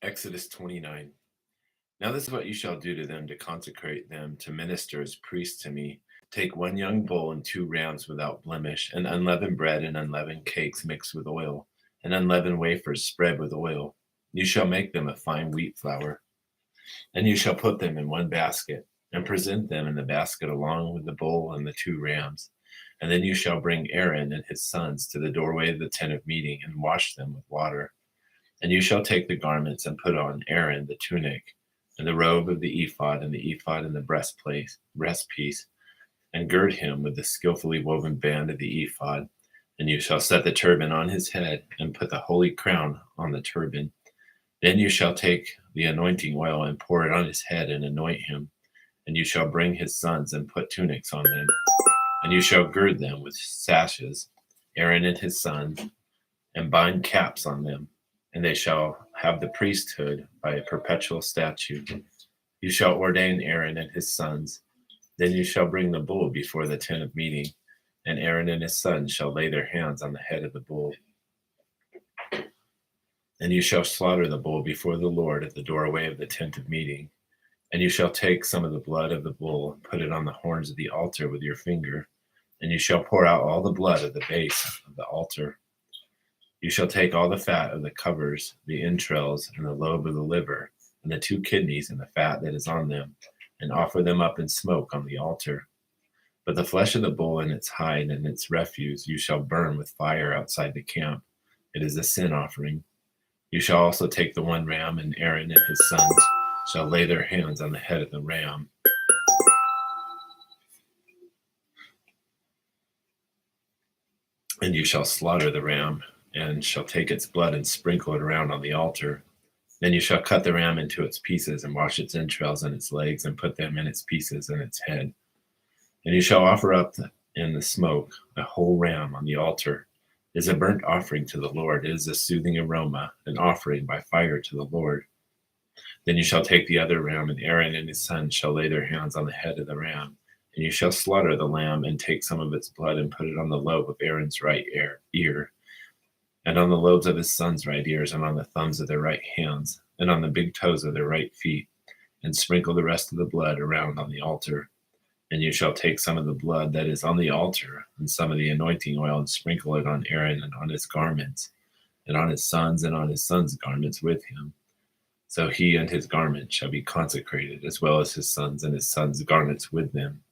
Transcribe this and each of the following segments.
Exodus 29. Now this is what you shall do to them to consecrate them to minister as priests to me. Take one young bull and 2 rams without blemish, and unleavened bread and unleavened cakes mixed with oil, and unleavened wafers spread with oil. You shall make them of fine wheat flour, and you shall put them in one basket, and present them in the basket along with the bull and the 2 rams. And then you shall bring Aaron and his sons to the doorway of the tent of meeting, and wash them with water. And you shall take the garments and put on Aaron the tunic, and the robe of the ephod, and the ephod and the breastpiece, and gird him with the skillfully woven band of the ephod. And you shall set the turban on his head, and put the holy crown on the turban. Then you shall take the anointing oil and pour it on his head and anoint him. And you shall bring his sons and put tunics on them. And you shall gird them with sashes, Aaron and his sons, and bind caps on them. And they shall have the priesthood by a perpetual statute. You shall ordain Aaron and his sons. Then you shall bring the bull before the tent of meeting, and Aaron and his sons shall lay their hands on the head of the bull. And you shall slaughter the bull before the Lord at the doorway of the tent of meeting. And you shall take some of the blood of the bull and put it on the horns of the altar with your finger. And you shall pour out all the blood of the base of the altar. You shall take all the fat of the covers, the entrails, and the lobe of the liver, and the 2 kidneys and the fat that is on them, and offer them up in smoke on the altar. But the flesh of the bull and its hide and its refuse you shall burn with fire outside the camp. It is a sin offering. You shall also take the 1 ram, and Aaron and his sons shall lay their hands on the head of the ram. And you shall slaughter the ram, and shall take its blood and sprinkle it around on the altar. Then you shall cut the ram into its pieces, and wash its entrails and its legs, and put them in its pieces and its head. And you shall offer up in the smoke a whole ram on the altar. It is a burnt offering to the Lord. It is a soothing aroma, an offering by fire to the Lord. Then you shall take the other ram, and Aaron and his sons shall lay their hands on the head of the ram. And you shall slaughter the lamb, and take some of its blood, and put it on the lobe of Aaron's right ear, and on the lobes of his sons' right ears, and on the thumbs of their right hands, and on the big toes of their right feet, and sprinkle the rest of the blood around on the altar. And you shall take some of the blood that is on the altar, and some of the anointing oil, and sprinkle it on Aaron and on his garments, and on his sons and on his sons' garments with him. So he and his garment shall be consecrated, as well as his sons and his sons' garments with them.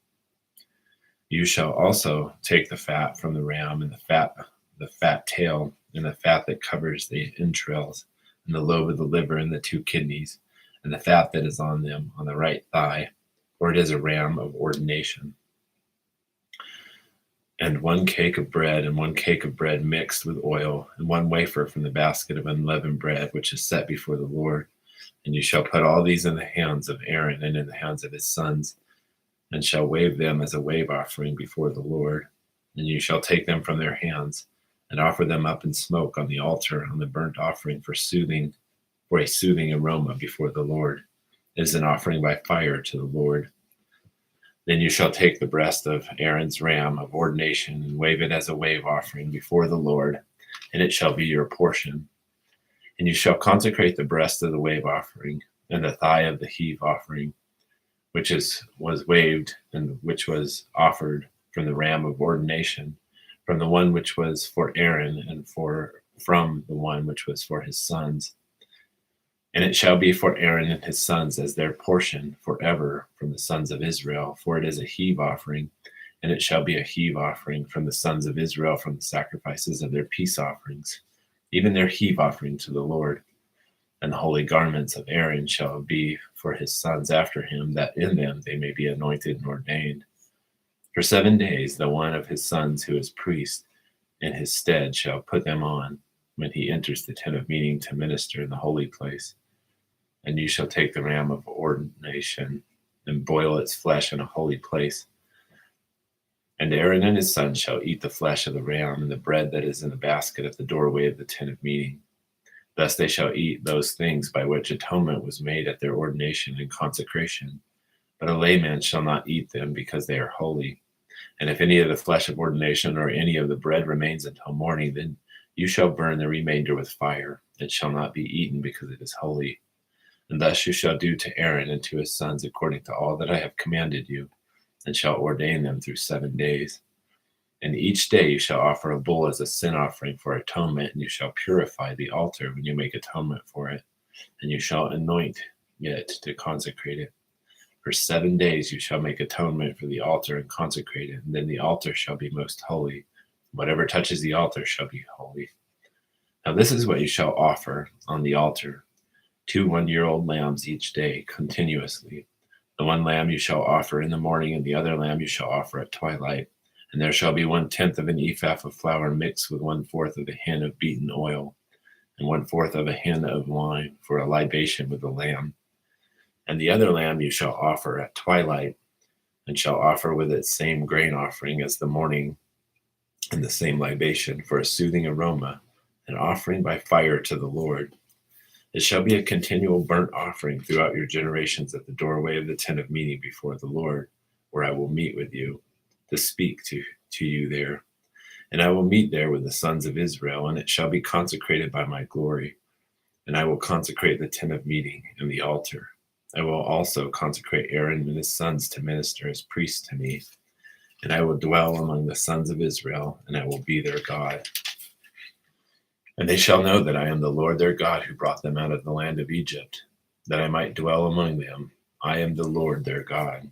You shall also take the fat from the ram, and the fat tail, and the fat that covers the entrails, and the lobe of the liver, and the 2 kidneys, and the fat that is on them on the right thigh, for it is a ram of ordination. And 1 cake of bread, and 1 cake of bread mixed with oil, and 1 wafer from the basket of unleavened bread, which is set before the Lord. And you shall put all these in the hands of Aaron and in the hands of his sons, and shall wave them as a wave offering before the Lord. And you shall take them from their hands, and offer them up in smoke on the altar on the burnt offering for a soothing aroma before the Lord. It is an offering by fire to the Lord. Then you shall take the breast of Aaron's ram of ordination, and wave it as a wave offering before the Lord, and it shall be your portion. And you shall consecrate the breast of the wave offering, and the thigh of the heave offering, which was waved, and which was offered from the ram of ordination, from the one which was for Aaron, and from the one which was for his sons. And it shall be for Aaron and his sons as their portion forever from the sons of Israel, for it is a heave offering, and it shall be a heave offering from the sons of Israel from the sacrifices of their peace offerings, even their heave offering to the Lord. And the holy garments of Aaron shall be for his sons after him, that in them they may be anointed and ordained. For 7 days the one of his sons who is priest in his stead shall put them on when he enters the tent of meeting to minister in the holy place. And you shall take the ram of ordination and boil its flesh in a holy place. And Aaron and his sons shall eat the flesh of the ram and the bread that is in the basket at the doorway of the tent of meeting. Thus they shall eat those things by which atonement was made at their ordination and consecration. But a layman shall not eat them, because they are holy. And if any of the flesh of ordination or any of the bread remains until morning, then You shall burn the remainder with fire. It shall not be eaten, because it is holy. And thus you shall do to Aaron and to his sons according to all that I have commanded you, and shall ordain them through 7 days. And each day you shall offer a bull as a sin offering for atonement, and you shall purify the altar when you make atonement for it, and you shall anoint it to consecrate it. For 7 days you shall make atonement for the altar and consecrate it, and then the altar shall be most holy. Whatever touches the altar shall be holy. Now this is what you shall offer on the altar: 2 one-year-old lambs each day, continuously. The one lamb you shall offer in the morning, and the other lamb you shall offer at twilight. And there shall be 1/10 of an ephah of flour mixed with 1/4 of a hin of beaten oil, and 1/4 of a hin of wine for a libation with the lamb. And the other lamb you shall offer at twilight, and shall offer with it same grain offering as the morning, and the same libation for a soothing aroma, an offering by fire to the Lord. It shall be a continual burnt offering throughout your generations at the doorway of the tent of meeting before the Lord, where I will meet with you, to speak to you there. And I will meet there with the sons of Israel, and it shall be consecrated by my glory. And I will consecrate the tent of meeting and the altar. I will also consecrate Aaron and his sons to minister as priests to me. And I will dwell among the sons of Israel, and I will be their God. And they shall know that I am the Lord their God, who brought them out of the land of Egypt, that I might dwell among them. I am the Lord their God.